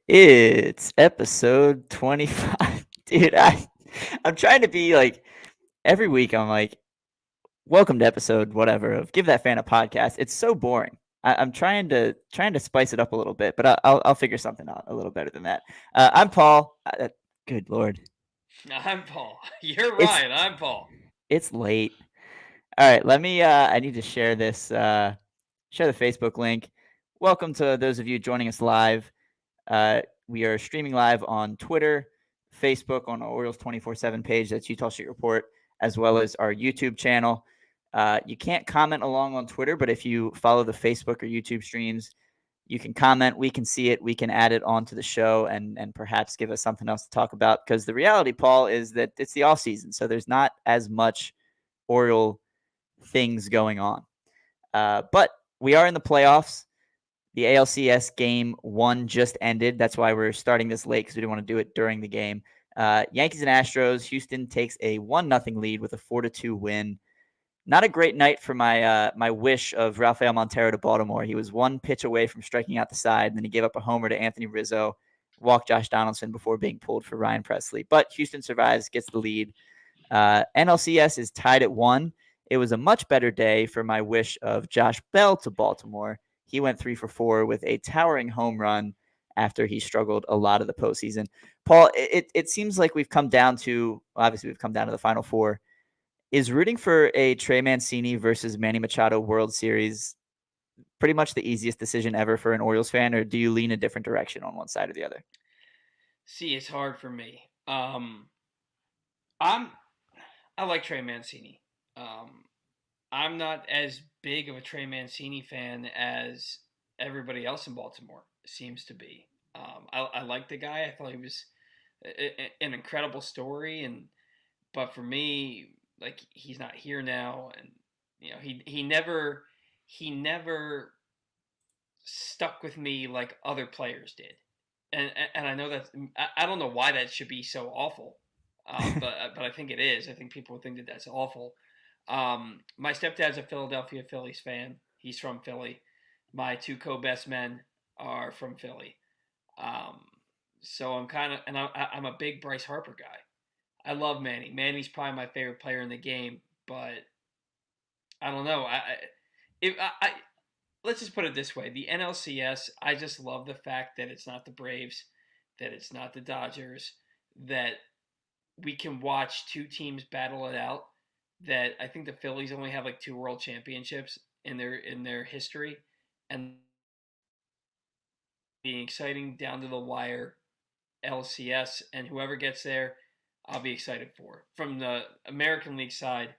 It's episode 25. Dude, I'm trying to be like every week I'm like, welcome to episode whatever of Give That Fan a Podcast. It's so boring. I'm trying to spice it up a little bit, but I'll figure something out a little better than that. I'm Paul. Good Lord. I'm Paul. You're It's right. I'm Paul. it's late. All right, let me I need to share this share the Facebook link. Welcome to those of you joining us live. We are streaming live on Twitter, Facebook, on our Orioles 24/7 page. That's Utah Street Report, as well as our YouTube channel. You can't comment along on Twitter, but if you follow the Facebook or YouTube streams, you can comment. We can see it. We can add it onto the show and perhaps give us something else to talk about. Because the reality, Paul, is that it's the off season, so there's not as much Oriole things going on. But we are in the playoffs. The ALCS game one just ended. That's why we're starting this late because we didn't want to do it during the game. Yankees and Astros. Houston takes a 1-0 lead with a 4-2 win. Not a great night for my wish of Rafael Montero to Baltimore. He was one pitch away from striking out the side, and then he gave up a homer to Anthony Rizzo, walked Josh Donaldson before being pulled for Ryan Presley. But Houston survives, gets the lead. NLCS is tied at 1. It was a much better day for my wish of Josh Bell to Baltimore. He went 3 for 4 with a towering home run after he struggled a lot of the postseason. Paul, it seems like we've come down to, obviously, we've come down to the Final Four. Is rooting for a Trey Mancini versus Manny Machado World Series pretty much the easiest decision ever for an Orioles fan, or do you lean a different direction on one side or the other? See, it's hard for me. I'm I like Trey Mancini. Um, I'm not as big of a Trey Mancini fan as everybody else in Baltimore seems to be. I like the guy. I thought he was an incredible story, but for me, like he's not here now, and he never stuck with me like other players did. And I know that I don't know why that should be so awful, but I think it is. I think people would think that that's awful. My stepdad's a Philadelphia Phillies fan. He's from Philly. My two co-best men are from Philly. Um, so I'm kind of, and I'm a big Bryce Harper guy. I love Manny. Manny's probably my favorite player in the game, but I don't know. If I let's just put it this way: the NLCS. I just love the fact that it's not the Braves, that it's not the Dodgers, that we can watch two teams battle it out. That I think the Phillies only have like two world championships in their history, and being exciting down to the wire LCS, and whoever gets there, I'll be excited for. From the American League side,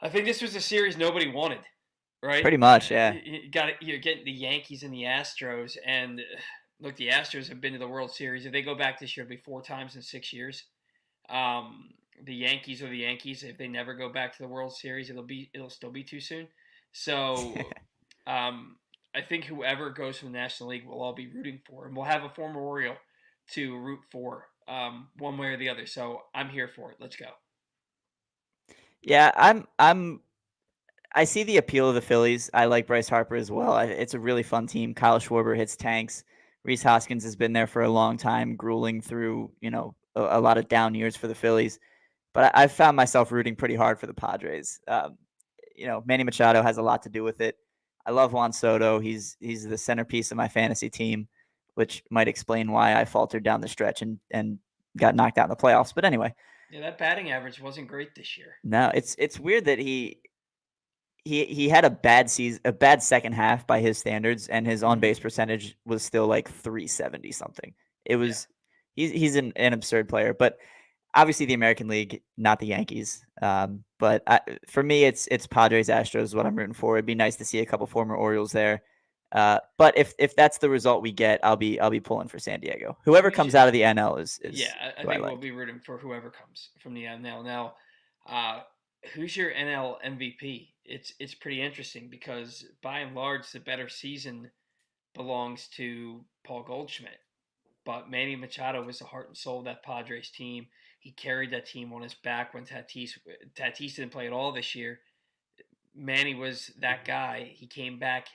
I think this was a series nobody wanted, right? Pretty much, yeah. You're getting the Yankees and the Astros, and look, the Astros have been to the World Series. If they go back this year, it'll be 4 times in 6 years. The Yankees are the Yankees. If they never go back to the World Series, it'll still be too soon. So, I think whoever goes from the National League will all be rooting for, and we'll have a former Oriole to root for, one way or the other. So I'm here for it. Let's go. Yeah, I see the appeal of the Phillies. I like Bryce Harper as well. It's a really fun team. Kyle Schwarber hits tanks. Reese Hoskins has been there for a long time, grueling through a lot of down years for the Phillies. But I've found myself rooting pretty hard for the Padres. Manny Machado has a lot to do with it. I love Juan Soto. He's the centerpiece of my fantasy team, which might explain why I faltered down the stretch and got knocked out in the playoffs. But anyway, Yeah, that batting average wasn't great this year. no, it's weird that he had a bad season, a bad second half by his standards, and his on base percentage was still like 370 something. It Yeah. was he's an absurd player, but obviously the American League, not the Yankees. But for me, it's Padres Astros is what I'm rooting for. It'd be nice to see a couple former Orioles there. But if that's the result we get, I'll be pulling for San Diego. Whoever We comes should. out of the NL is Yeah, I who I think we'll like. be rooting for whoever comes from the NL. Now, uh, who's your NL MVP? It's pretty interesting because by and large, the better season belongs to Paul Goldschmidt. But Manny Machado was the heart and soul of that Padres team. He carried that team on his back when Tatis didn't play at all this year. Manny was that guy. He came back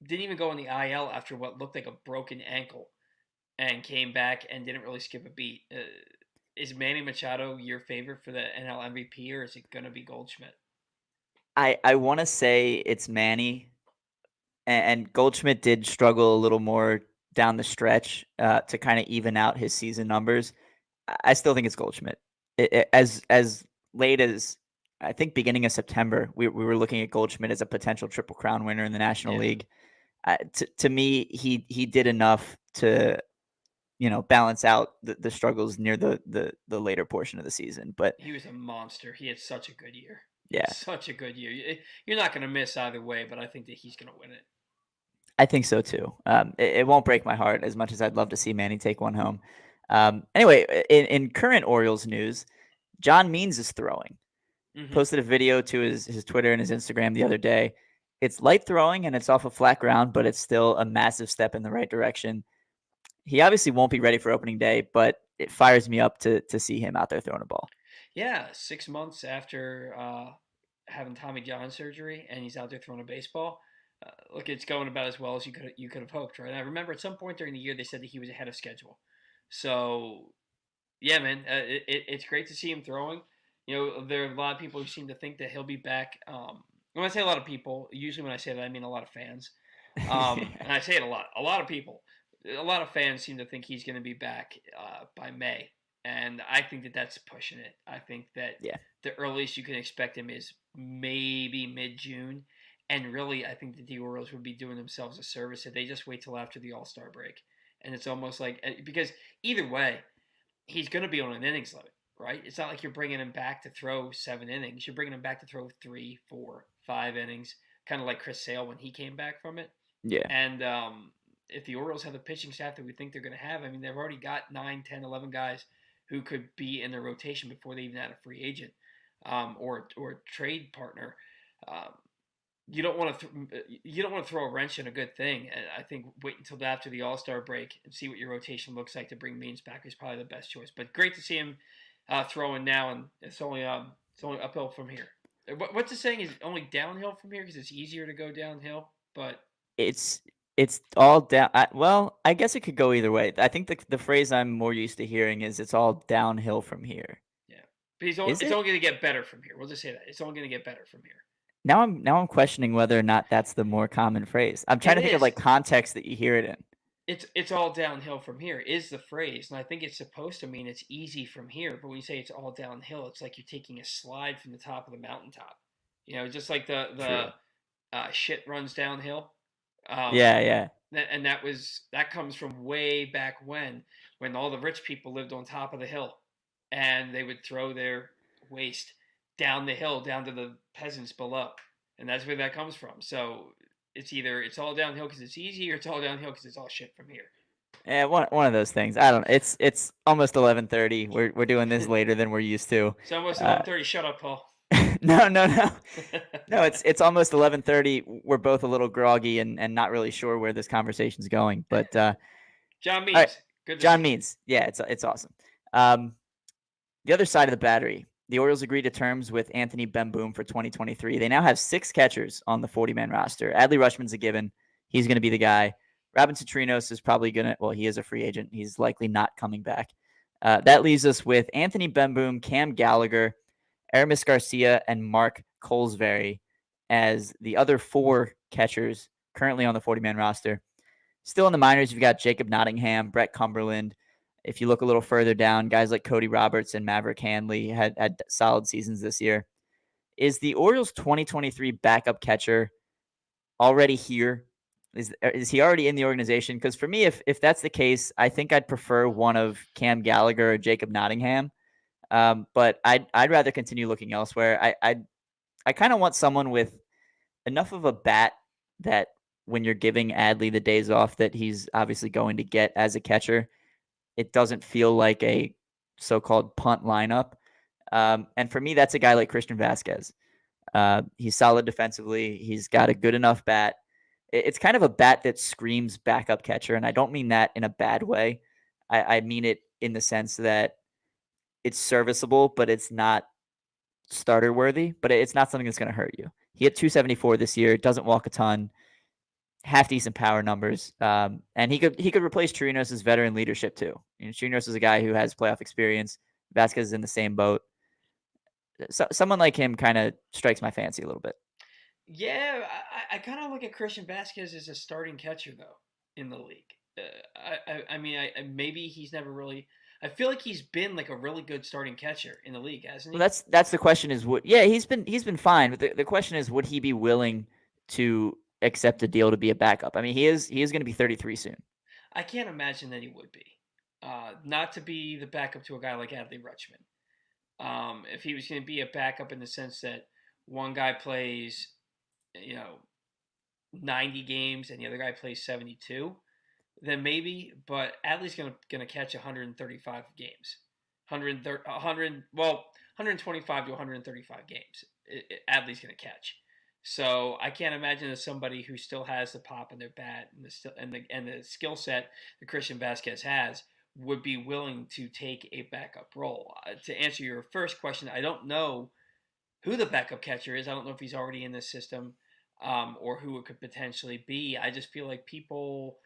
didn't even go on the IL after what looked like a broken ankle, and came back and didn't really skip a beat. Is Manny Machado your favorite for the NL MVP, or is it going to be Goldschmidt? I want to say it's Manny, and Goldschmidt did struggle a little more down the stretch to kind of even out his season numbers. I still think it's Goldschmidt. As late as I think beginning of September, we were looking at Goldschmidt as a potential Triple Crown winner in the National Yeah. League. To me, he did enough to balance out the struggles near the later portion of the season. But He was a monster. He had such a good year. He had yeah, such a good year. You're not going to miss either way, but I think that he's going to win it. I think so too. It won't break my heart as much as I'd love to see Manny take one home. Anyway, in current Orioles news, John Means is throwing. Mm-hmm. Posted a video to his Twitter and his Instagram the other day. It's light throwing and it's off a flat ground, but it's still a massive step in the right direction. He obviously won't be ready for opening day, but it fires me up to see him out there throwing a ball. Yeah, 6 months after having Tommy John surgery, and he's out there throwing a baseball. Look, it's going about as well as you could have hoped, right? And I remember at some point during the year they said that he was ahead of schedule. So yeah, man, it's great to see him throwing. There are a lot of people who seem to think that he'll be back. When I say a lot of people, usually when I say that, I mean a lot of fans. And I say it a lot. A lot of people, a lot of fans seem to think he's going to be back by May, and I think that that's pushing it. I think that Yeah. the earliest you can expect him is maybe mid-June, and really, I think that the Orioles would be doing themselves a service if they just wait till after the All-Star break. And it's almost like because either way, he's going to be on an innings limit, right? It's not like you're bringing him back to throw 7 innings. You're bringing him back to throw 3, 4, 5 innings, kind of like Chris Sale when he came back from it. Yeah. And if the Orioles have the pitching staff that we think they're going to have, I mean, they've already got 9, 10, 11 guys who could be in their rotation before they even had a free agent or trade partner. Um, you don't want to throw a wrench in a good thing. And I think wait until after the All Star break and see what your rotation looks like to bring Means back is probably the best choice. But great to see him throwing now, and it's only uphill from here. What's the saying? Is only downhill from here because it's easier to go downhill, but It's it's all down. Well, I guess it could go either way. I think the phrase I'm more used to hearing is "it's all downhill from here." yeah. But Is it's it? only going to get better from here. We'll just say that it's only going to get better from here. Now I'm questioning whether or not that's the more common phrase. I'm trying It to think of is. like context that you hear it in. It's all downhill from here is the phrase, and I think it's supposed to mean it's easy from here. But when you say it's all downhill, it's like you're taking a slide from the top of the mountaintop. Just like True. the shit runs downhill. Um, Yeah, yeah. and that comes from way back when all the rich people lived on top of the hill, and they would throw their waste down the hill down to the peasants below, and that's where that comes from. So it's either it's all downhill because it's easy, or it's all downhill because it's all shit from here. Yeah, one of those things. I don't know. It's almost 11:30. We're doing this later than we're used to. It's almost Uh, 11:30. Shut up, Paul. no, no, no. No, it's almost 11:30. We're both a little groggy and not really sure where this conversation's going. But John all right, Means, good to John see you. Means. Yeah, it's awesome. Um, the other side of the battery, the Orioles agreed to terms with Anthony Bemboom for 2023. They now have 6 catchers on the 40-man roster. Adley Rutschman's a given. He's going to be the guy. Robinson Trinos is probably going to, well, he is a free agent. He's likely not coming back. That leaves us with Anthony Bemboom, Cam Gallagher, Aramis Garcia, and Mark Colesbury as the other 4 catchers currently on the 40-man roster. Still in the minors, you've got Jacob Nottingham, Brett Cumberland. If you look a little further down, guys like Cody Roberts and Maverick Hanley had solid seasons this year. Is the Orioles' 2023 backup catcher already here? Is he already in the organization? Because for me, if that's the case, I think I'd prefer one of Cam Gallagher or Jacob Nottingham. But I'd rather continue looking elsewhere. I kind of want someone with enough of a bat that when you're giving Adley the days off that he's obviously going to get as a catcher, it doesn't feel like a so-called punt lineup. And for me, that's a guy like Christian Vasquez. He's solid defensively. He's got a good enough bat. It's kind of a bat that screams backup catcher, and I don't mean that in a bad way. I mean it in the sense that it's serviceable, but it's not starter worthy. But it's not something that's going to hurt you. He hit 274 this year. Doesn't walk a ton. half decent power numbers. And he could replace Chirinos' veteran leadership too. Chirinos is a guy who has playoff experience. Vasquez is in the same boat. So, someone like him kind of strikes my fancy a little bit. Yeah, I kind of look at Christian Vasquez as a starting catcher though in the league. I mean, maybe he's never really. I feel like he's been like a really good starting catcher in the league, hasn't he? Well, that's the question. Is he's been fine, but the question is, would he be willing to accept a deal to be a backup? I mean, he is going to be 33 soon. I can't imagine that he would be. Not to be the backup to a guy like Adley Rutschman. If he was going to be a backup in the sense that one guy plays, 90 games and the other guy plays 72, then maybe. But Adley's going to catch 135 games, 125 to 135 games. Adley's going to catch. So I can't imagine that somebody who still has the pop in their bat and the skill set that Christian Vasquez has would be willing to take a backup role. To answer your first question, I don't know who the backup catcher is. I don't know if he's already in this system or who it could potentially be. I just feel like people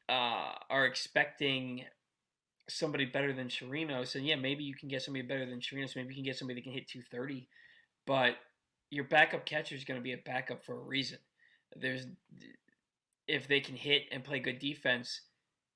are expecting somebody better than Chirinos, and yeah, maybe you can get somebody better than Chirinos. Maybe you can get somebody that can hit 230, but your backup catcher is going to be a backup for a reason. If they can hit and play good defense,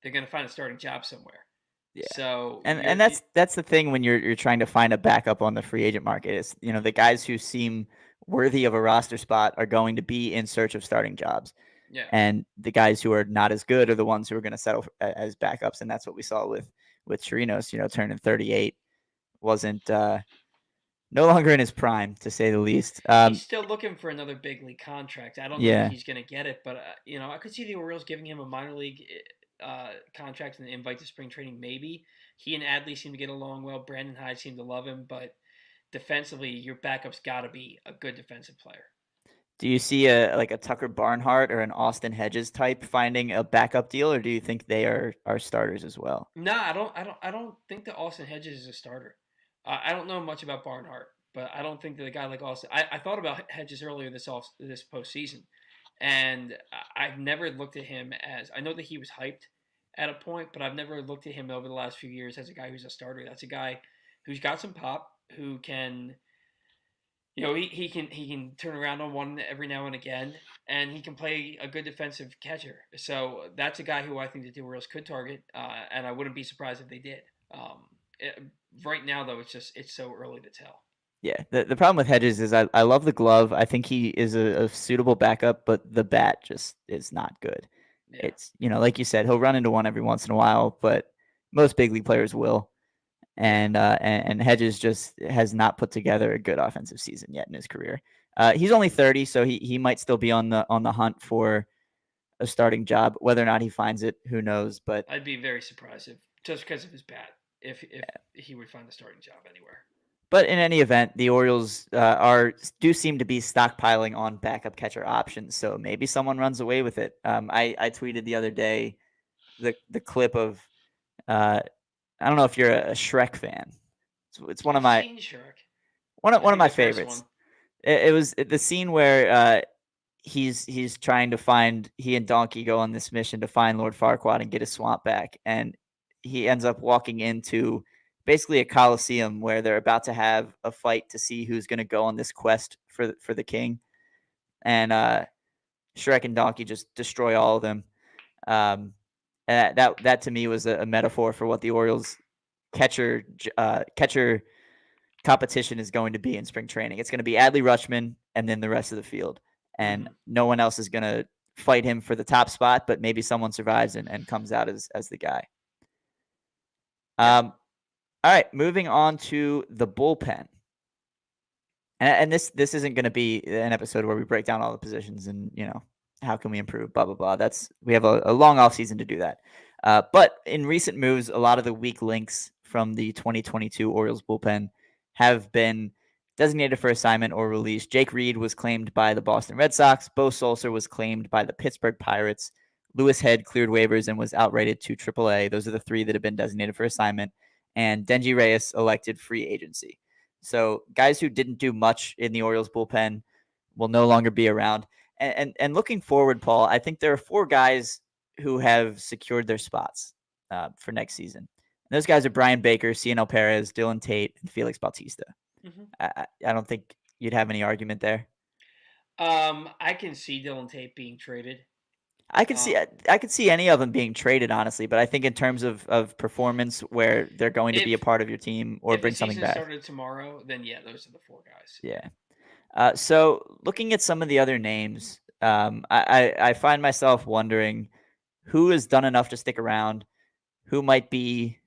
they're going to find a starting job somewhere. Yeah. So and that's the thing when you're trying to find a backup on the free agent market is the guys who seem worthy of a roster spot are going to be in search of starting jobs. Yeah. And the guys who are not as good are the ones who are going to settle as backups, and that's what we saw with Chirinos. Turning 38 wasn't no longer in his prime, to say the least. He's still looking for another big league contract. I don't know if he's going to get it, but I could see the Orioles giving him a minor league contract and invite to spring training. Maybe he and Adley seem to get along well. Brandon Hyde seemed to love him, but defensively, your backup's got to be a good defensive player. Do you see a Tucker Barnhart or an Austin Hedges type finding a backup deal, or do you think they are starters as well? No, I don't think that Austin Hedges is a starter. I don't know much about Barnhart, but I don't think that a guy like Austin. I thought about Hedges earlier this postseason, and I've never looked at him as. I know that he was hyped at a point, but I've never looked at him over the last few years as a guy who's a starter. That's a guy who's got some pop, who can. He can turn around on one every now and again, and he can play a good defensive catcher. So that's a guy who I think the Orioles could target, and I wouldn't be surprised if they did. Right now, though, it's so early to tell. Yeah, the problem with Hedges is I love the glove. I think he is a suitable backup, but the bat just is not good. Yeah. It's like you said, he'll run into one every once in a while, but most big league players will. And Hedges just has not put together a good offensive season yet in his career. He's only 30, so he might still be on the hunt for a starting job. Whether or not he finds it, who knows? But I'd be very surprised just because of his bat, if he would find a starting job anywhere. But in any event, the Orioles do seem to be stockpiling on backup catcher options. So maybe someone runs away with it. I tweeted the other day the clip of I don't know if you're a Shrek fan. It's one of my seen Shrek. one of my favorites. It was the scene where he's trying to find he and Donkey go on this mission to find Lord Farquaad and get his swamp back, and he ends up walking into basically a coliseum where they're about to have a fight to see who's going to go on this quest for the king, and Shrek and Donkey just destroy all of them. And that to me was a metaphor for what the Orioles catcher competition is going to be in spring training. It's going to be Adley Rutschman and then the rest of the field, and no one else is going to fight him for the top spot, but maybe someone survives and comes out as the guy. All right, moving on to the bullpen. And this isn't going to be an episode where we break down all the positions and, how can we improve, blah, blah, blah. We have a long off season to do that. But in recent moves, a lot of the weak links from the 2022 Orioles bullpen have been designated for assignment or released. Jake Reed was claimed by the Boston Red Sox. Bo Sulser was claimed by the Pittsburgh Pirates. Lewis Head cleared waivers and was outrated to AAA. Those are the three that have been designated for assignment. And Denji Reyes elected free agency. So guys who didn't do much in the Orioles bullpen will no longer be around. And looking forward, Paul, I think there are 4 guys who have secured their spots for next season. And those guys are Brian Baker, Cianel Perez, Dylan Tate, and Felix Bautista. Mm-hmm. I don't think you'd have any argument there. I can see Dylan Tate being traded. I could see any of them being traded, honestly, but I think in terms of performance, where they're going to be a part of your team or if bring the something season back. started tomorrow, then yeah, those are the 4 guys. Yeah. So looking at some of the other names, I find myself wondering who has done enough to stick around, who might be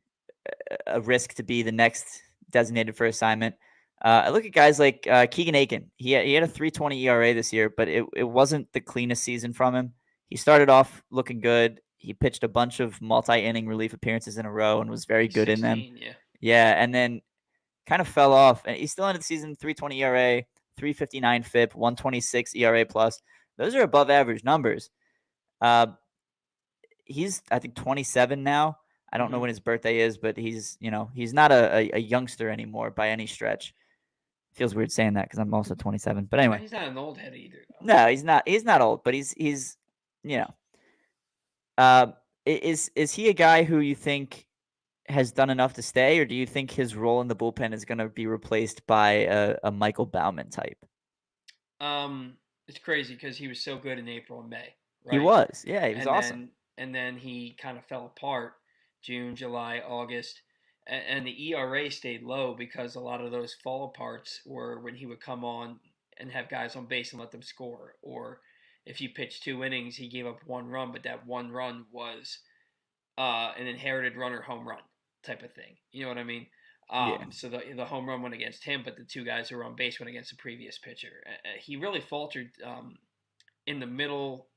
a risk to be the next designated for assignment. I look at guys like Keegan Aiken. He had a 3.20 ERA this year, but it wasn't the cleanest season from him. He started off looking good. He pitched a bunch of multi-inning relief appearances in a row and was very good 16, in them. Yeah. Yeah, and then kind of fell off. And he still ended the season 3.20 ERA, 3.59 FIP, 1.26 ERA plus. Those are above average numbers. He's I think 27 now. I don't know when his birthday is, but he's not a youngster anymore by any stretch. Feels weird saying that because I'm also 27. But anyway, he's not an old head either, though. No, he's not. He's not old, but he's is he a guy who you think has done enough to stay, or do you think his role in the bullpen is going to be replaced by a Michael Baumann type? It's crazy because he was so good in April and May, right? He was, yeah, he was awesome. And then he kind of fell apart June, July, August, and the ERA stayed low because a lot of those fall aparts were when he would come on and have guys on base and let them score, or if you pitched 2 innings, he gave up 1 run, but that 1 run was an inherited runner home run type of thing. You know what I mean? Yeah. So the home run went against him, but the 2 guys who were on base went against the previous pitcher. He really faltered in the middle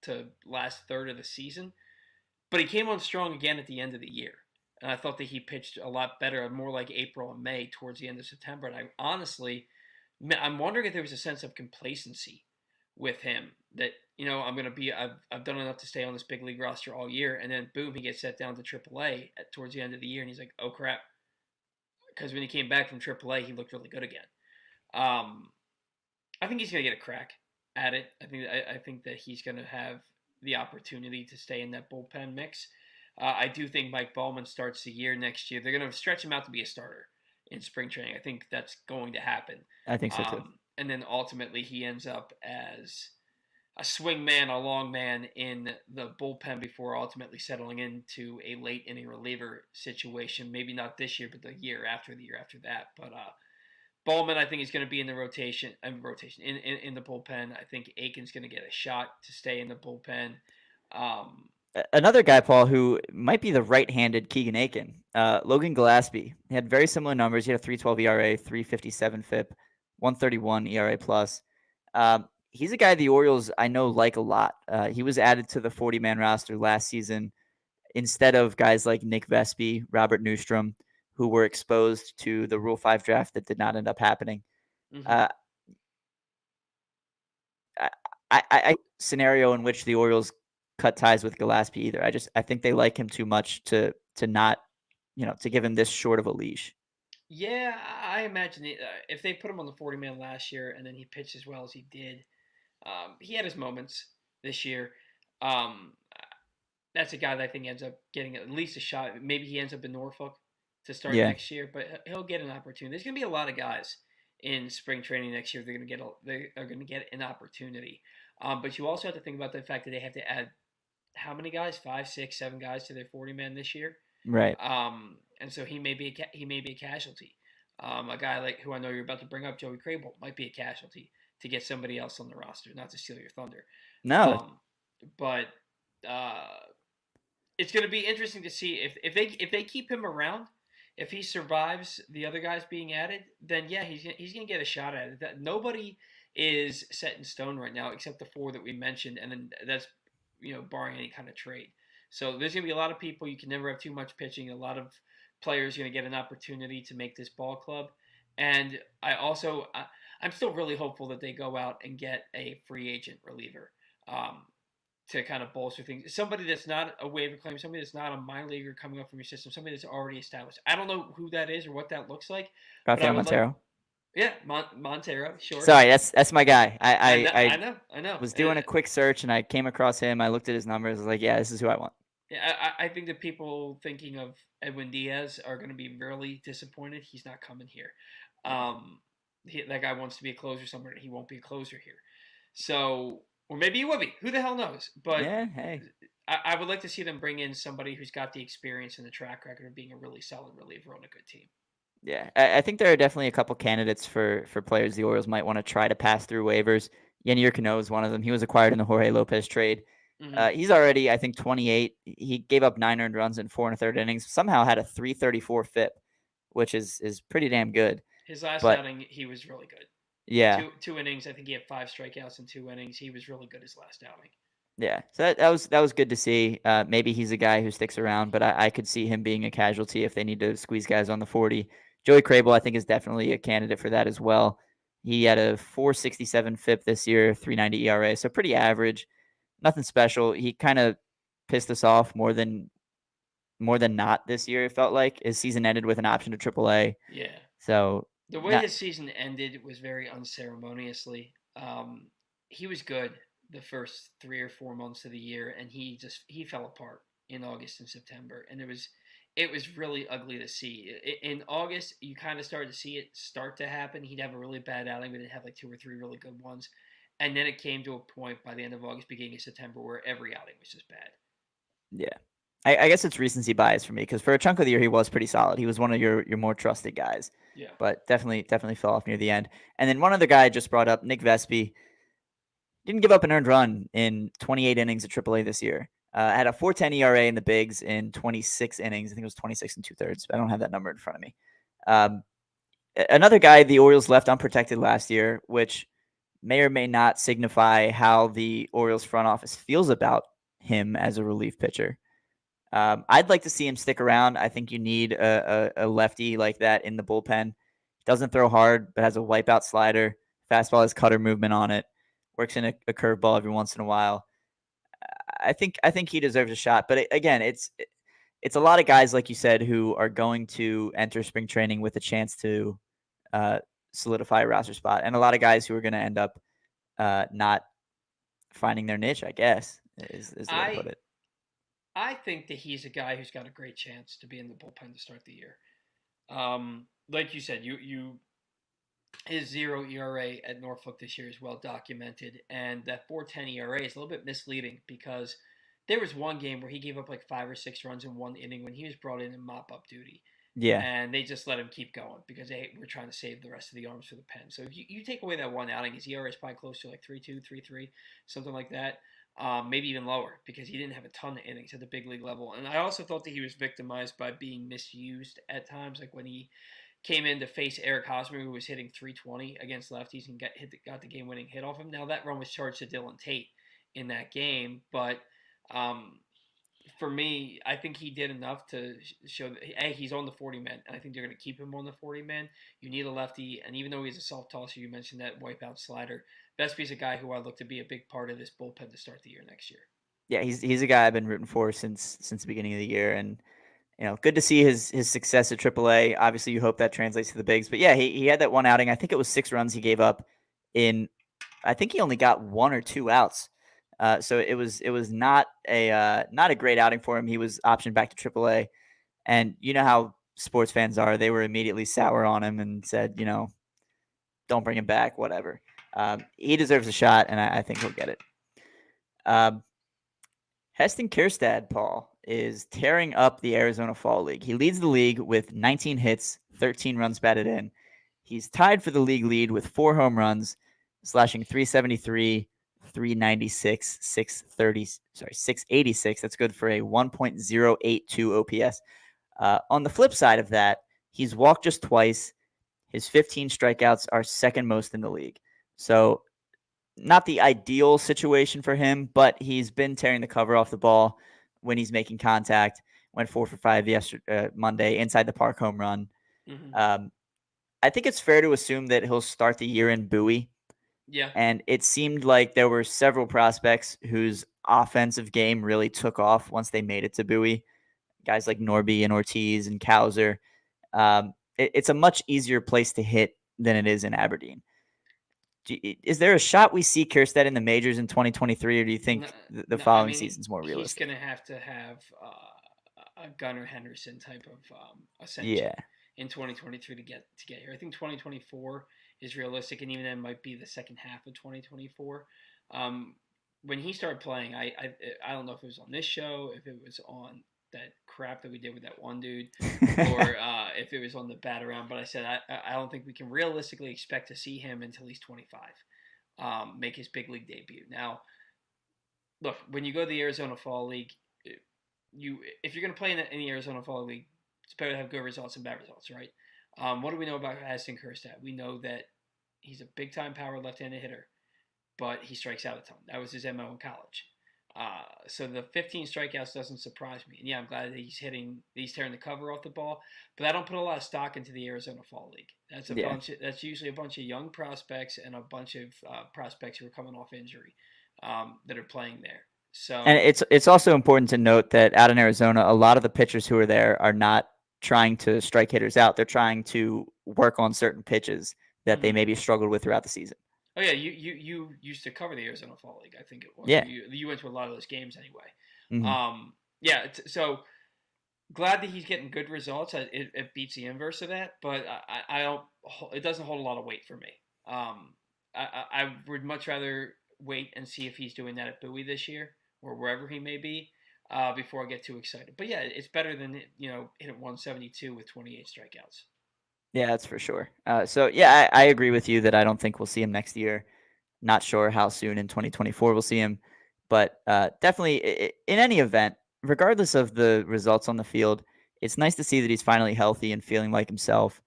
to last third of the season, but he came on strong again at the end of the year. And I thought that he pitched a lot better, more like April and May towards the end of September. And I'm wondering if there was a sense of complacency with him that, I've done enough to stay on this big league roster all year. And then boom, he gets set down to AAA towards the end of the year. And he's like, oh crap. Because when he came back from AAA, he looked really good again. I think he's going to get a crack at it. I think that he's going to have the opportunity to stay in that bullpen mix. I do think Mike Baumann starts the year next year. They're going to stretch him out to be a starter in spring training. I think that's going to happen. I think so too. And then ultimately he ends up as a swing man, a long man in the bullpen before ultimately settling into a late inning reliever situation. Maybe not this year, but the year after that. But Baumann, I think, is going to be in the rotation in the bullpen. I think Aiken's going to get a shot to stay in the bullpen. Another guy, Paul, who might be the right-handed Keegan Aiken, Logan Gillespie. He had very similar numbers. He had a 3.12 ERA, 3.57 FIP, 1.31 ERA plus. He's a guy the Orioles I know like a lot. He was added to the 40-man roster last season instead of guys like Nick Vespi, Robert Newstrom, who were exposed to the Rule 5 draft that did not end up happening. I scenario in which the Orioles cut ties with Gillespie either. I think they like him too much to not, to give him this short of a leash. Yeah, I imagine if they put him on the 40-man last year and then he pitched as well as he did, he had his moments this year. That's a guy that I think ends up getting at least a shot. Maybe he ends up in Norfolk to start next year, but he'll get an opportunity. There's going to be a lot of guys in spring training next year. They are going to get an opportunity. But you also have to think about the fact that they have to add how many guys? 5, 6, 7 guys to their 40-man this year. Right. And so he may be a casualty. A guy like who I know you're about to bring up, Joey Crabill, might be a casualty to get somebody else on the roster. Not to steal your thunder. No. But it's going to be interesting to see if they keep him around. If he survives the other guys being added, then yeah, he's going to get a shot at it. That nobody is set in stone right now except the 4 that we mentioned, and then that's barring any kind of trade. So there's going to be a lot of people. You can never have too much pitching. A lot of players are going to get an opportunity to make this ball club. And I'm still really hopeful that they go out and get a free agent reliever to kind of bolster things. Somebody that's not a waiver claim, somebody that's not a minor leaguer coming up from your system, somebody that's already established. I don't know who that is or what that looks like. Rafael Montero. Yeah, Montero, sure. Sorry, that's my guy. I know. Was doing a quick search and I came across him. I looked at his numbers. I was like, yeah, this is who I want. Yeah, I think the people thinking of Edwin Diaz are going to be really disappointed. He's not coming here. That guy wants to be a closer somewhere. He won't be a closer here. So, or maybe he will be. Who the hell knows? But Yeah, hey. I would like to see them bring in somebody who's got the experience and the track record of being a really solid reliever on a good team. Yeah, I think there are definitely a couple candidates for players the Orioles might want to try to pass through waivers. Yennier Cano is one of them. He was acquired in the Jorge Lopez trade. He's already, I think, 28. He gave up 9 earned runs in 4 1/3 innings. Somehow had a 3.34 FIP, which is pretty damn good. His last but, outing, he was really good. Yeah. Two innings. I think he had 5 strikeouts in 2 innings. He was really good his last outing. Yeah, so that was good to see. Maybe he's a guy who sticks around, but I could see him being a casualty if they need to squeeze guys on the 40. Joey Crabill, I think, is definitely a candidate for that as well. He had a 4.67 FIP this year, 3.90 ERA, so pretty average. Nothing special. He kind of pissed us off more than not this year. It felt like his season ended with an option to AAA. Yeah. So the way his season ended was very unceremoniously. He was good the first 3 or 4 months of the year, and he fell apart in August and September, and it was really ugly to see. In August, you kind of started to see it start to happen. He'd have a really bad outing, but he'd have like 2 or 3 really good ones, and then it came to a point by the end of August, beginning of September, where every outing was just bad. Yeah. I guess it's recency bias for me because for a chunk of the year he was pretty solid. He was one of your more trusted guys. Yeah. But definitely fell off near the end. And then one other guy I just brought up, Nick Vespi, didn't give up an earned run in 28 innings at AAA this year. Had a 4.10 ERA in the bigs in 26 innings. I think it was 26 and 2/3. I don't have that number in front of me. Another guy the Orioles left unprotected last year, which may or may not signify how the Orioles front office feels about him as a relief pitcher. I'd like to see him stick around. I think you need a lefty like that in the bullpen. Doesn't throw hard, but has a wipeout slider. Fastball has cutter movement on it. Works in a curveball every once in a while. I think he deserves a shot. But again, it's a lot of guys, like you said, who are going to enter spring training with a chance to solidify a roster spot, and a lot of guys who are going to end up not finding their niche, I guess, is the way to put it. I think that he's a guy who's got a great chance to be in the bullpen to start the year. Like you said, his 0 ERA at Norfolk this year is well documented, and that 4.10 ERA is a little bit misleading because there was one game where he gave up like 5 or 6 runs in one inning when he was brought in mop-up duty. Yeah. And they just let him keep going because we're trying to save the rest of the arms for the pen. So if you take away that one outing, his ERA is probably close to like 3.2, 3.3, something like that. Maybe even lower because he didn't have a ton of innings at the big league level. And I also thought that he was victimized by being misused at times, like when he came in to face Eric Hosmer, who was hitting 320 against lefties and got the game-winning hit off him. Now, that run was charged to Dylan Tate in that game, but for me, I think he did enough to show that, hey, he's on the 40-man, and I think they're going to keep him on the 40-man. You need a lefty, and even though he's a self-tosser, you mentioned that wipeout slider, Vespi's a guy who I look to be a big part of this bullpen to start the year next year. Yeah, he's a guy I've been rooting for since the beginning of the year, and good to see his success at AAA. Obviously, you hope that translates to the bigs, but yeah, he had that one outing. I think it was 6 runs he gave up in. I think he only got 1 or 2 outs. So it was not a great outing for him. He was optioned back to AAA, and you know how sports fans are. They were immediately sour on him and said, don't bring him back, whatever. He deserves a shot, and I think he'll get it. Heston Kjerstad, Paul, is tearing up the Arizona Fall League. He leads the league with 19 hits, 13 runs batted in. He's tied for the league lead with 4 home runs, slashing 373, 396, 686. That's good for a 1.082 OPS. On the flip side of that, he's walked just twice. His 15 strikeouts are second most in the league. So not the ideal situation for him, but he's been tearing the cover off the ball when he's making contact. Went 4 for 5 Monday, inside the park home run. Mm-hmm. I think it's fair to assume that he'll start the year in Bowie. Yeah. And it seemed like there were several prospects whose offensive game really took off once they made it to Bowie. Guys like Norby and Ortiz and Cowser. It's a much easier place to hit than it is in Aberdeen. Is there a shot we see Kjerstad in the majors in 2023, or do you think the No, I following mean season's more he's realistic? gonna have to have a Gunnar Henderson type of ascension Yeah. in 2023 to get here. I think 2024 is realistic, and even then might be the second half of 2024. When he started playing, I don't know if it was on this show, if it was on that crap that we did with that one dude, or if it was on the bat around. But I said I don't think we can realistically expect to see him until he's 25, make his big league debut. Now, look, when you go to the Arizona Fall League, if you're going to play in the Arizona Fall League, it's better to have good results and bad results, right? What do we know about Heston Kjerstad? We know that he's a big time power left-handed hitter, but he strikes out a ton. That was his MO in college. So the 15 strikeouts doesn't surprise me. And yeah, I'm glad that he's tearing the cover off the ball. But I don't put a lot of stock into the Arizona Fall League. Yeah. That's usually a bunch of young prospects and a bunch of prospects who are coming off injury that are playing there. So And it's also important to note that out in Arizona, a lot of the pitchers who are there are not trying to strike hitters out. They're trying to work on certain pitches that they maybe struggled with throughout the season. Oh yeah, you used to cover the Arizona Fall League, I think it was. Yeah. You went to a lot of those games anyway. Mm-hmm. Yeah. So glad that he's getting good results. It beats the inverse of that, but I don't. It doesn't hold a lot of weight for me. I would much rather wait and see if he's doing that at Bowie this year or wherever he may be before I get too excited. But yeah, it's better than hitting 172 with 28 strikeouts. Yeah, that's for sure. So yeah, I agree with you that I don't think we'll see him next year. Not sure how soon in 2024 we'll see him, but definitely in any event, regardless of the results on the field, it's nice to see that he's finally healthy and feeling like himself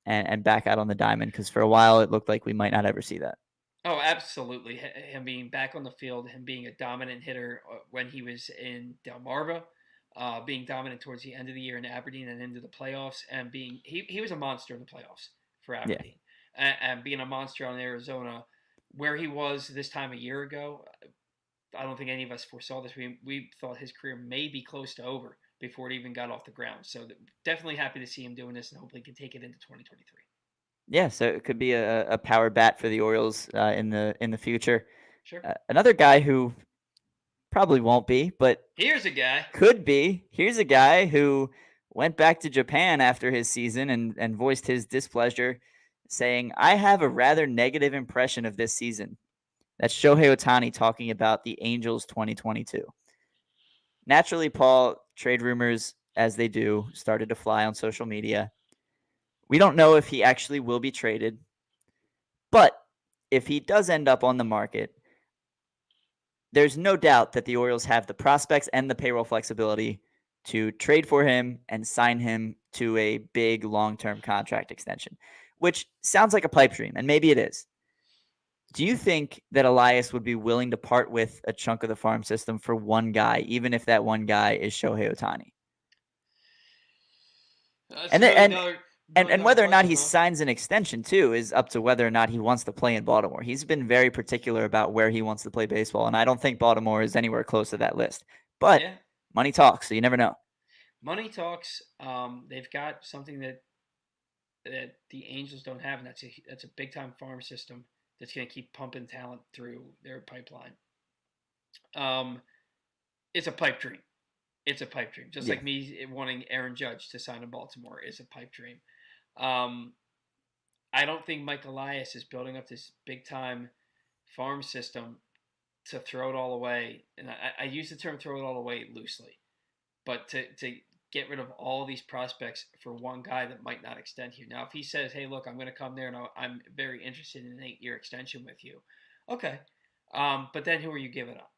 and back out on the diamond, because for a while it looked like we might not ever see that. Oh, absolutely. Him being back on the field, him being a dominant hitter when he was in Delmarva, being dominant towards the end of the year in Aberdeen and into the playoffs, and he was a monster in the playoffs for Yeah. Aberdeen, and being a monster on Arizona, where he was this time a year ago. I don't think any of us foresaw this. We thought his career may be close to over before it even got off the ground. So definitely happy to see him doing this, and hopefully can take it into 2023. Yeah, so it could be a power bat for the Orioles in the future. Sure. Another guy who probably won't be, but Here's a guy. could be. Here's a guy who went back to Japan after his season and voiced his displeasure, saying, "I have a rather negative impression of this season." That's Shohei Otani talking about the Angels 2022. Naturally, Paul, trade rumors, as they do, started to fly on social media. We don't know if he actually will be traded, but if he does end up on the market, there's no doubt that the Orioles have the prospects and the payroll flexibility to trade for him and sign him to a big long-term contract extension, which sounds like a pipe dream, and maybe it is. Do you think that Elias would be willing to part with a chunk of the farm system for one guy, even if that one guy is Shohei Otani? That's And a then, million and dollar whether or not question, he huh? signs an extension too is up to whether or not he wants to play in Baltimore. He's been very particular about where he wants to play baseball, and I don't think Baltimore is anywhere close to that list. But Yeah, money talks, so you never know. money talks. They've got something that the Angels don't have, and that's a big time farm system that's going to keep pumping talent through their pipeline. Um, it's a pipe dream. It's a pipe dream. Just Yeah. like me wanting Aaron Judge to sign in Baltimore is a pipe dream. Um, I don't think Mike Elias is building up this big time farm system to throw it all away. And I use the term throw it all away loosely, but to get rid of all these prospects for one guy that might not extend here. Now, if he says, hey, look, I'm going to come there and I'm very interested in an 8-year extension with you, okay. But then who are you giving up?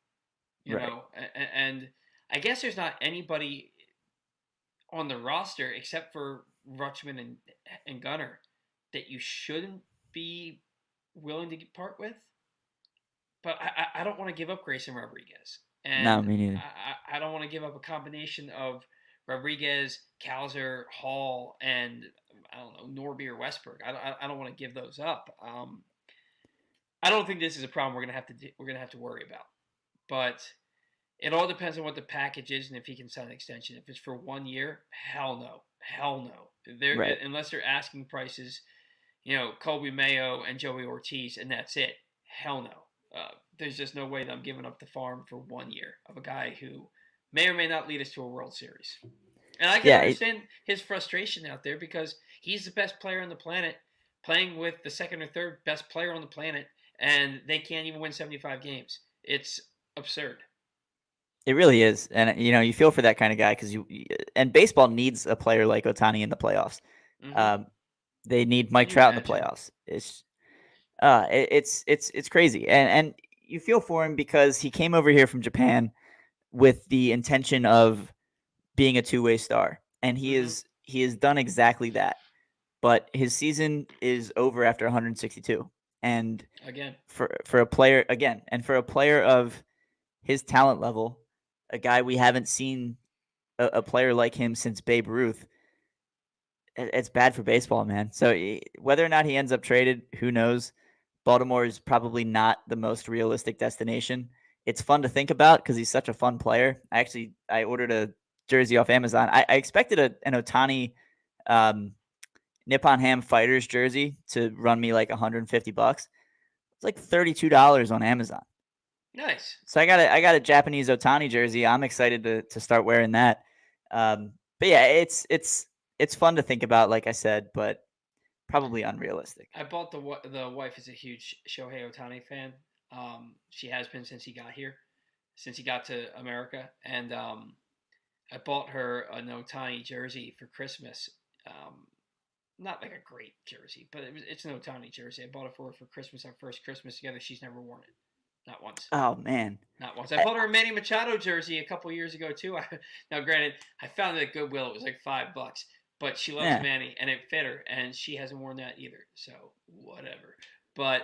You Right. know, and I guess there's not anybody on the roster except for Rutschman and Gunner that you shouldn't be willing to part with. But I don't want to give up Grayson Rodriguez, No, and me neither. I don't want to give up a combination of Rodriguez, Calzer, Hall, and I don't know Norby or Westberg. I don't want to give those up. I don't think this is a problem we're gonna have to worry about, but it all depends on what the package is and if he can sign an extension. If it's for 1 year, hell no, hell no. Right. Unless they're asking prices Colby Mayo and Joey Ortiz, and that's it. Hell no. There's just no way that I'm giving up the farm for 1 year of a guy who may or may not lead us to a World Series. And I can Yeah, understand his frustration out there because he's the best player on the planet, playing with the second or third best player on the planet, and they can't even win 75 games. It's absurd. it really is, and you feel for that kind of guy because and baseball needs a player like Ohtani in the playoffs. Mm-hmm. Um, they need Can Mike you Trout in the imagine? playoffs. It's crazy, and you feel for him because he came over here from Japan with the intention of being a two-way star, and Mm-hmm. he has done exactly that. But his season is over after 162, and Again. for a player again, and for a player of his talent level, a guy we haven't seen a player like him since Babe Ruth. It's bad for baseball, man. So whether or not he ends up traded, who knows? Baltimore is probably not the most realistic destination. It's fun to think about because he's such a fun player. I ordered a jersey off Amazon. I expected an Ohtani um, Nippon Ham Fighters jersey to run me like $150. It's like $32 on Amazon. Nice. So I got a Japanese Ohtani jersey. I'm excited to start wearing that. But yeah, it's fun to think about, like I said, but probably unrealistic. I bought the wife is a huge Shohei Otani fan. She has been since he got here, since he got to America, and I bought her an Otani jersey for Christmas. Um, Not like a great jersey, but it's an Otani jersey. I bought it for her for Christmas. Our first Christmas together. She's never worn it, not once. Oh man, Not once. I bought her a Manny Machado jersey a couple years ago too. Now, granted, I found it at Goodwill. It was like $5, but she loves yeah, Manny, and it fit her, and she hasn't worn that either. So whatever. But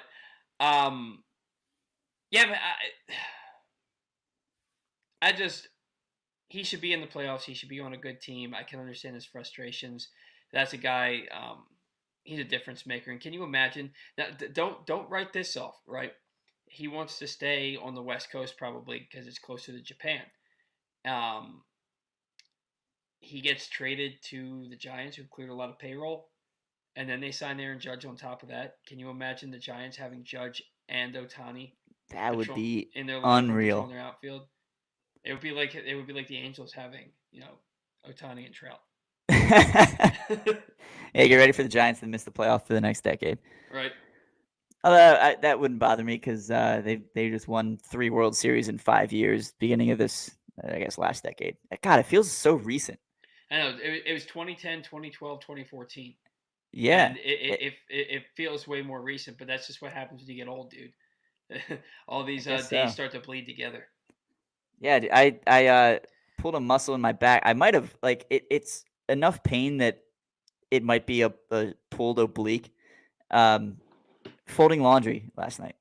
um, yeah, man, I just he should be in the playoffs. He should be on a good team. I can understand his frustrations. That's a guy. He's a difference maker. And can you imagine? Now, don't write this off, right? He wants to stay on the West Coast probably because it's closer to Japan. Um, he gets traded to the Giants, who've cleared a lot of payroll, and then they sign Aaron Judge on top of that. Can you imagine the Giants having Judge and Otani that would be in their lineup and unreal. patrolling their outfield? It would be like the Angels having Ohtani and Trout. Yeah, get ready for the Giants to miss the playoff for the next decade. Right. Although that wouldn't bother me because they just won 3 World Series in 5 years, beginning of this, I guess, last decade. God, it feels so recent. I know it was 2010, 2012, 2014. Yeah, And it feels way more recent, but that's just what happens when you get old, dude. All these days so. start to bleed together. Yeah, I pulled a muscle in my back. I might have it's enough pain that it might be a pulled oblique. Folding laundry last night.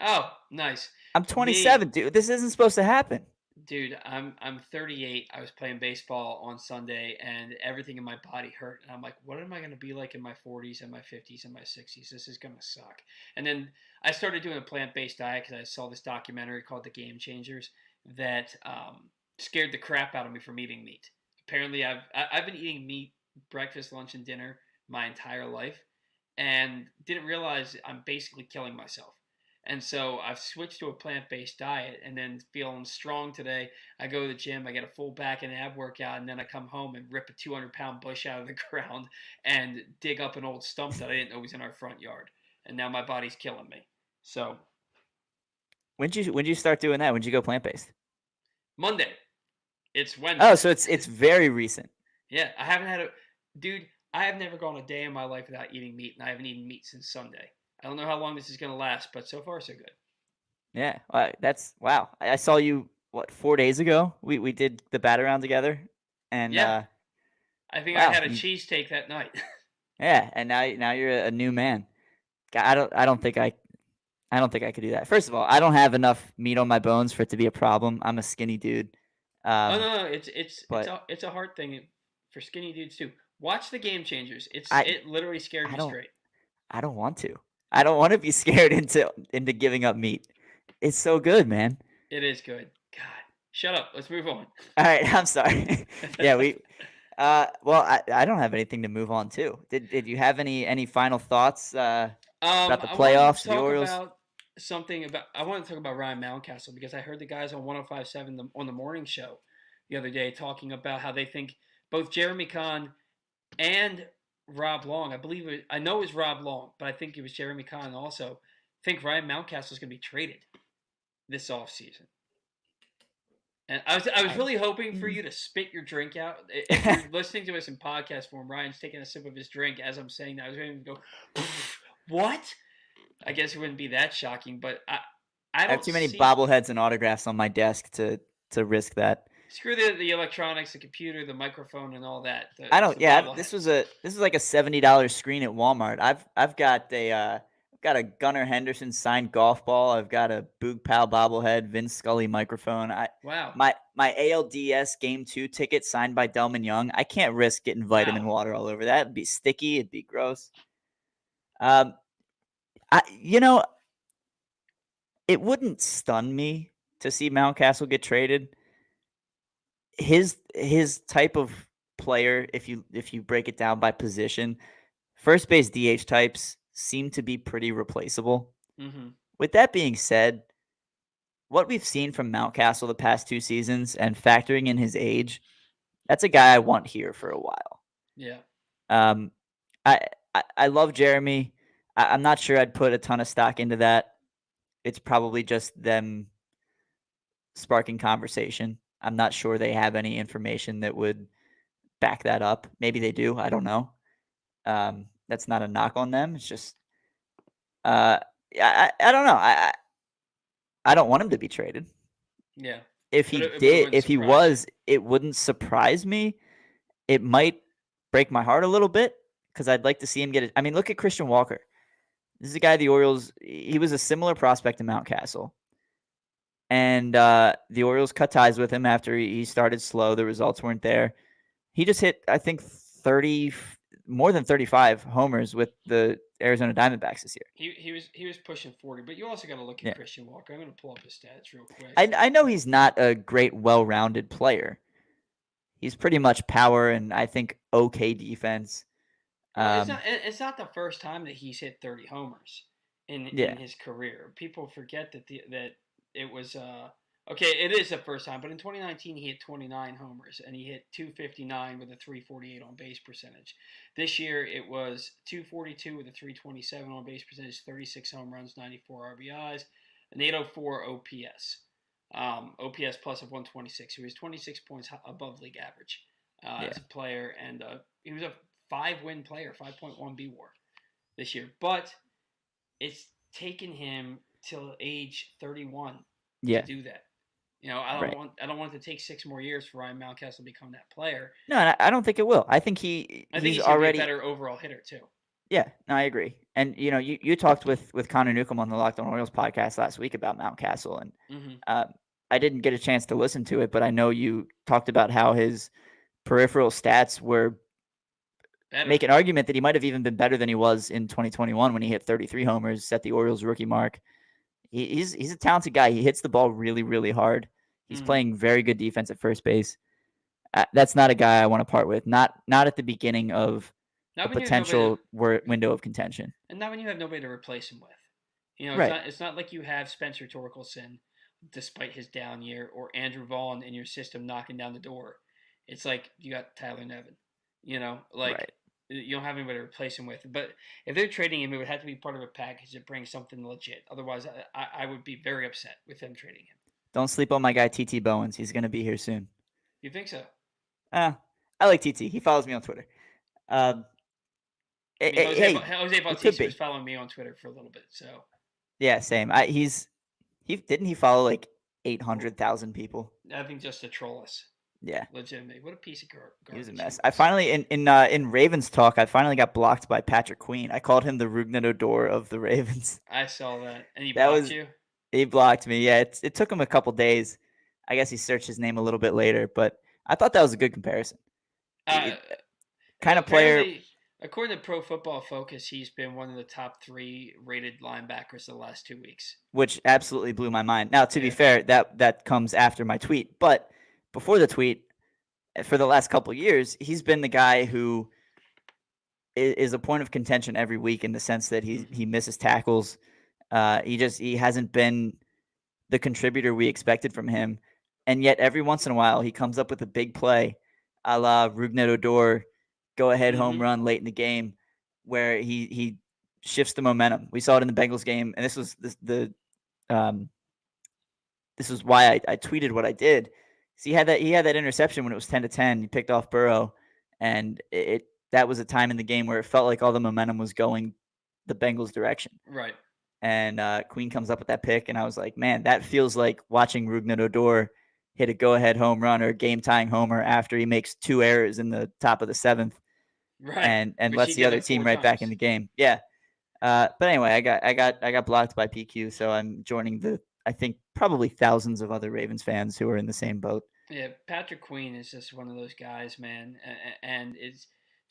Oh, nice. I'm 27, dude. This isn't supposed to happen. Dude, I'm 38. I was playing baseball on Sunday, and everything in my body hurt. And I'm like, what am I going to be like in my 40s and my 50s and my 60s? This is going to suck. And then I started doing a plant-based diet because I saw this documentary called The Game Changers that scared the crap out of me from eating meat. Apparently, I've been eating meat breakfast, lunch, and dinner my entire life, and didn't realize I'm basically killing myself. And so I've switched to a plant-based diet, and then feeling strong today. I go to the gym, I get a full back and ab workout, and then I come home and rip a 200-pound bush out of the ground and dig up an old stump that I didn't know was in our front yard. And now my body's killing me. So When'd you start doing that? When'd you go plant-based? Monday. It's Wednesday. Oh, so it's very recent. Yeah, I haven't had a dude. I have never gone a day in my life without eating meat, and I haven't eaten meat since Sunday. I don't know how long this is going to last, but so far so good. Yeah, that's wow. I saw you 4 days ago. We did the bat around together, and yeah, I think wow, I had a cheesesteak that night. Yeah, and now you're a new man. I don't think I could do that. First of all, I don't have enough meat on my bones for it to be a problem. I'm a skinny dude. Oh no, it's a hard thing for skinny dudes too. Watch The Game Changers. It literally scared me straight. I don't want to. I don't want to be scared into giving up meat. It's so good, man. It is good. God, shut up. Let's move on. All right, I'm sorry. Yeah, Well, I don't have anything to move on to. Did you have any final thoughts about the I wanted to playoffs, the talk Orioles? about I want to talk about Ryan Mountcastle because I heard the guys on 105.7 on the morning show the other day talking about how they think both Jeremy Kahn and Rob Long, I know it was Rob Long, but I think it was Jeremy Kahn also, think Ryan Mountcastle is going to be traded this offseason. And I was really hoping for you to spit your drink out. If you're listening to us in podcast form, Ryan's taking a sip of his drink as I'm saying that. I was going to go, what? I guess it wouldn't be that shocking, but I I have don't too many see. bobbleheads and autographs on my desk to risk that. Screw the electronics, the computer, the microphone, and all that. I It's don't. the Yeah, this bobbleheads. is like a $70 screen at Walmart. I've got a Gunnar Henderson signed golf ball. I've got a Boog Pal bobblehead, Vince Scully microphone. Wow. My ALDS Game 2 ticket signed by Delman Young. I can't risk getting vitamin water all over that. It'd be sticky. It'd be gross. I it wouldn't stun me to see Mountcastle get traded. His type of player, if you break it down by position, first base DH types seem to be pretty replaceable. Mm-hmm. With that being said, what we've seen from Mountcastle the past 2 seasons and factoring in his age, that's a guy I want here for a while. Yeah. Um, I love Jeremy. I'm not sure I'd put a ton of stock into that. It's probably just them sparking conversation. I'm not sure they have any information that would back that up. Maybe they do. I don't know. That's not a knock on them. It's just, I don't know. I don't want him to be traded. Yeah. If he did, if he was, it wouldn't surprise me. It might break my heart a little bit because I'd like to see him get it. I mean, look at Christian Walker. This is a guy the Orioles. He was a similar prospect to Mountcastle. And the Orioles cut ties with him after he started slow. The results weren't there. He just hit, I think, more than 35 homers with the Arizona Diamondbacks this year. He was pushing 40, but you also got to look at Christian Walker. I'm going to pull up his stats real quick. I know he's not a great, well-rounded player. He's pretty much power and I think okay defense. Well, it's not the first time that he's hit 30 homers in his career. People forget that that it was okay. It is the first time, but in 2019 he hit 29 homers and he hit 259 with a 348 on base percentage. This year it was 242 with a 327 on base percentage, 36 home runs, 94 RBIs, an 804 OPS. OPS plus of 126. He was 26 points above league average as a player, and he was a 5-win player, 5.1 B WAR this year. But it's taken him till age 31 to do that. I don't want it to take 6 more years for Ryan Mountcastle to become that player. No, I don't think it will. I think he's already a better overall hitter too. Yeah, no, I agree. And you talked with Connor Newcomb on the Locked On Orioles podcast last week about Mountcastle, and I didn't get a chance to listen to it, but I know you talked about how his peripheral stats were make an argument that he might have even been better than he was in 2021 when he hit 33 homers, set the Orioles rookie mark. He's a talented guy. He hits the ball really, really hard. He's playing very good defense at first base. That's not a guy I want to part with. Not at the beginning of a potential window of contention. And not when you have nobody to replace him with. It's not like you have Spencer Torkelson, despite his down year, or Andrew Vaughn in your system knocking down the door. It's like you got Tyler Nevin. You don't have anybody to replace him with. But if they're trading him, it would have to be part of a package that brings something legit. Otherwise, I would be very upset with them trading him. Don't sleep on my guy T.T. Bowens. He's going to be here soon. You think so? I like T.T. He follows me on Twitter. Jose Bautista was following me on Twitter for a little bit, so. Yeah, same. Didn't he follow like 800,000 people? I think just to troll us. Yeah, legitimately. What a piece of garbage. He was a mess. I finally in Ravens talk, I finally got blocked by Patrick Queen. I called him the Rougned Odor of the Ravens. I saw that, and he blocked you. He blocked me. Yeah, it took him a couple days. I guess he searched his name a little bit later, but I thought that was a good comparison. Kind of player. According to Pro Football Focus, he's been one of the top 3 rated linebackers the last 2 weeks. Which absolutely blew my mind. Now, to be fair, that comes after my tweet. But before the tweet, for the last couple of years, he's been the guy who is a point of contention every week in the sense that he misses tackles. He hasn't been the contributor we expected from him, and yet every once in a while he comes up with a big play, a la Rougned Odor, go ahead home run late in the game, where he shifts the momentum. We saw it in the Bengals game, and this was why I tweeted what I did. So he had that interception when it was 10-10. He picked off Burrow, and that was a time in the game where it felt like all the momentum was going the Bengals' direction. Right. And Queen comes up with that pick, and I was like, man, that feels like watching Rougned Odor hit a go-ahead home run or a game-tying homer after he makes 2 errors in the top of the 7th, right, and lets the other team right back in the game. Yeah. But anyway, I got blocked by PQ, so I'm joining I think probably thousands of other Ravens fans who are in the same boat. Yeah, Patrick Queen is just one of those guys, man, and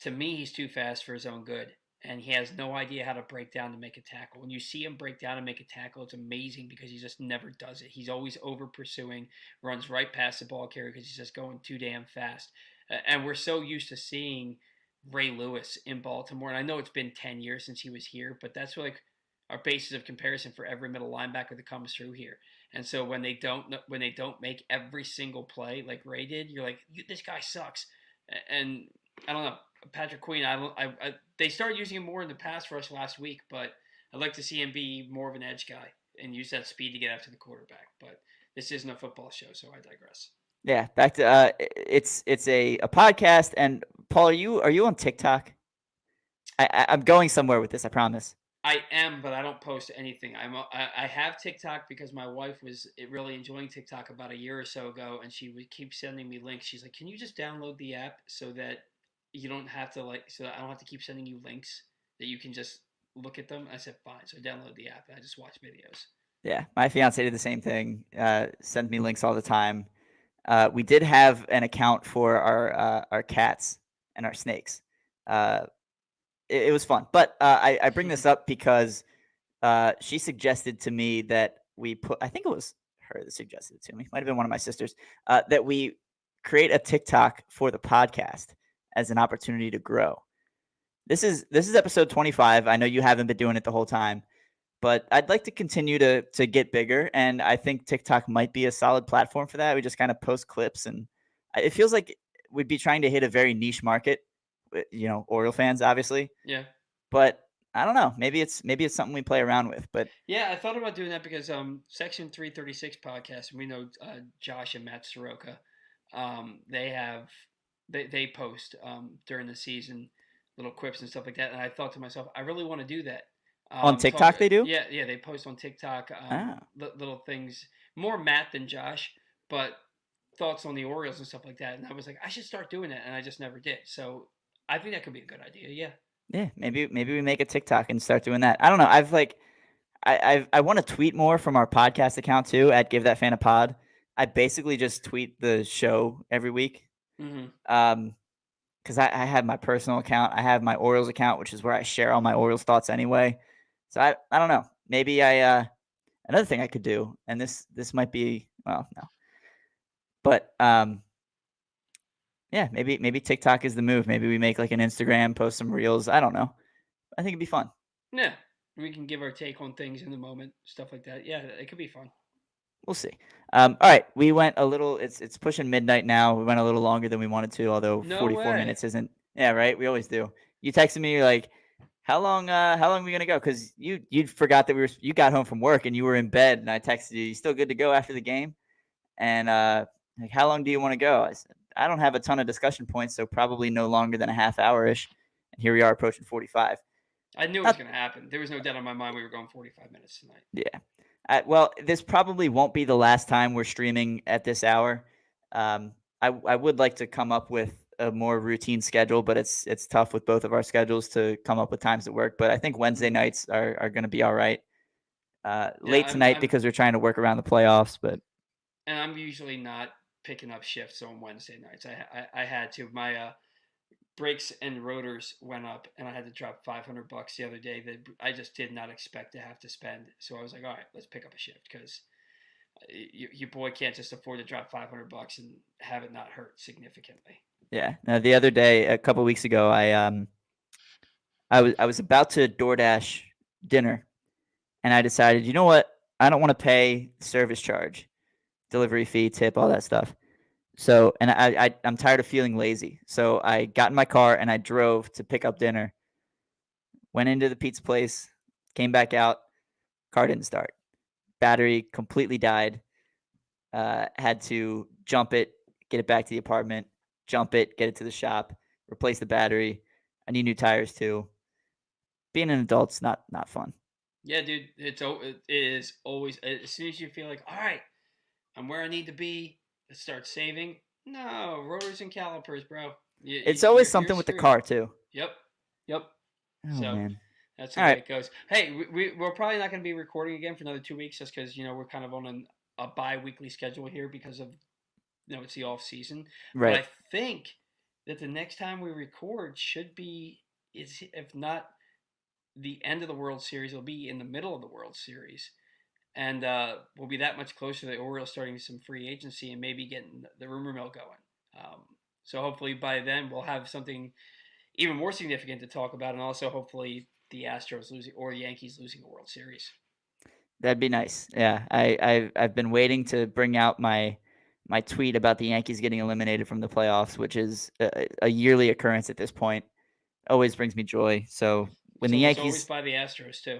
to me he's too fast for his own good, and he has no idea how to break down to make a tackle. When you see him break down and make a tackle, it's amazing because he just never does it. He's always over pursuing, runs right past the ball carrier because he's just going too damn fast. And we're so used to seeing Ray Lewis in Baltimore, and I know it's been 10 years since he was here, but that's like our basis of comparison for every middle linebacker that comes through here. And so when they don't make every single play like Ray did, you're like, this guy sucks. And I don't know, Patrick Queen. They started using him more in the pass rush last week, but I'd like to see him be more of an edge guy and use that speed to get after the quarterback. But this isn't a football show, so I digress. Yeah, back to it's a podcast. And Paul, are you on TikTok? I'm going somewhere with this, I promise. I am, but I don't post anything. I have TikTok because my wife was really enjoying TikTok about a year or so ago, and she would keep sending me links. She's like, "Can you just download the app so that you don't have to so that I don't have to keep sending you links, that you can just look at them?" I said, "Fine." So I download the app and I just watch videos. Yeah, my fiance did the same thing. Sent me links all the time. We did have an account for our cats and our snakes. It was fun, but I bring this up because she suggested to me that we put. I think it was her that suggested it to me. Might have been one of my sisters. That we create a TikTok for the podcast as an opportunity to grow. This is episode 25. I know you haven't been doing it the whole time, but I'd like to continue to get bigger, and I think TikTok might be a solid platform for that. We just kind of post clips, and it feels like we'd be trying to hit a very niche market. Oriole fans, obviously. Yeah. But I don't know. Maybe it's something we play around with. But yeah, I thought about doing that because Section 336 podcast, and we know Josh and Matt Soroka, they post during the season little quips and stuff like that, and I thought to myself, I really want to do that. On TikTok, they do? Yeah, they post on TikTok little things, more Matt than Josh, but thoughts on the Orioles and stuff like that. And I was like, I should start doing that, and I just never did. So I think that could be a good idea. Yeah. Yeah, maybe we make a TikTok and start doing that. I don't know. I want to tweet more from our podcast account too at Give That Fan a Pod. I basically just tweet the show every week. Because I have my personal account, I have my Orioles account, which is where I share all my Orioles thoughts anyway. So I don't know. Maybe another thing I could do, and this might be, well, no, but yeah, maybe TikTok is the move. Maybe we make like an Instagram, post some reels. I don't know. I think it'd be fun. Yeah, we can give our take on things in the moment, stuff like that. Yeah, it could be fun. We'll see. All right, we went a little. It's pushing midnight now. We went a little longer than we wanted to, although 44 minutes isn't. Yeah, right. We always do. You texted me, you're like, how long are we gonna go? Because you forgot that you got home from work and you were in bed, and I texted you still good to go after the game? And like, how long do you want to go? I said, I don't have a ton of discussion points, so probably no longer than a half hour-ish. And here we are approaching 45. I knew it was going to happen. There was no doubt in my mind we were going 45 minutes tonight. Yeah. Well, this probably won't be the last time we're streaming at this hour. I would like to come up with a more routine schedule, but it's tough with both of our schedules to come up with times that work. But I think Wednesday nights are going to be all right. Late tonight because we're trying to work around the playoffs, but. And I'm usually not picking up shifts on Wednesday nights. I had to. My brakes and rotors went up, and I had to drop $500 the other day that I just did not expect to have to spend. So I was like, all right, let's pick up a shift because your boy can't just afford to drop $500 and have it not hurt significantly. Yeah. Now, the other day, a couple weeks ago, I was about to DoorDash dinner, and I decided, you know what? I don't want to pay service charge, delivery fee, tip, all that stuff. So, and I'm tired of feeling lazy. So I got in my car and I drove to pick up dinner. Went into the pizza place, came back out, car didn't start. Battery completely died. Had to jump it, get it back to the apartment, jump it, get it to the shop, replace the battery. I need new tires too. Being an adult's not fun. Yeah, dude, it is always, as soon as you feel like, all right, I'm where I need to be, let's start saving. No, rotors and calipers, bro. It's always You're something with the screwed. car too. Yep, yep. Oh So man. that's the All way right. it goes. Hey, we're probably not going to be recording again for another 2 weeks, just because we're kind of on a bi-weekly schedule here because of it's the off season. But Right. I think that the next time we record should be, is if not the end of the World Series, it'll be in the middle of the World Series, and we'll be that much closer to the Orioles starting some free agency and maybe getting the rumor mill going. So hopefully by then we'll have something even more significant to talk about, and also hopefully the Astros losing or the Yankees losing a World Series. That'd be nice. Yeah. I've been waiting to bring out my tweet about the Yankees getting eliminated from the playoffs, which is a yearly occurrence at this point. Always brings me joy. So when It's the almost always Yankees by the Astros too.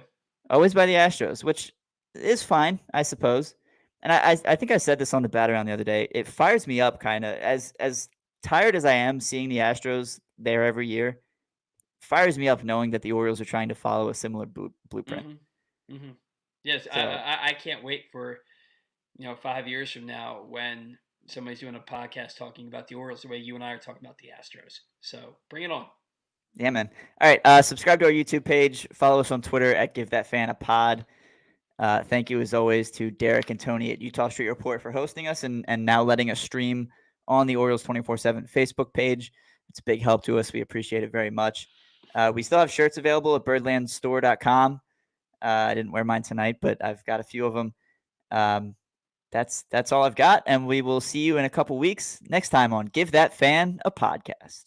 always by the Astros, which is fine, I suppose. And I think I said this on the bat around the other day. It fires me up kind of as tired as I am seeing the Astros there every year. Fires me up knowing that the Orioles are trying to follow a similar blueprint. Mm-hmm. Mm-hmm. Yes, So I can't wait for 5 years from now when somebody's doing a podcast talking about the Orioles the way you and I are talking about the Astros. So bring it on. yeah, man. All right, subscribe to our YouTube page. Follow us on Twitter at Give That Fan a Pod. Thank you as always to Derek and Tony at Utah Street Report for hosting us and now letting us stream on the Orioles 24/7 Facebook page. It's a big help to us. We appreciate it very much. We still have shirts available at birdlandstore.com. I didn't wear mine tonight, but I've got a few of them. That's all I've got, and we will see you in a couple weeks next time on Give That Fan a Podcast.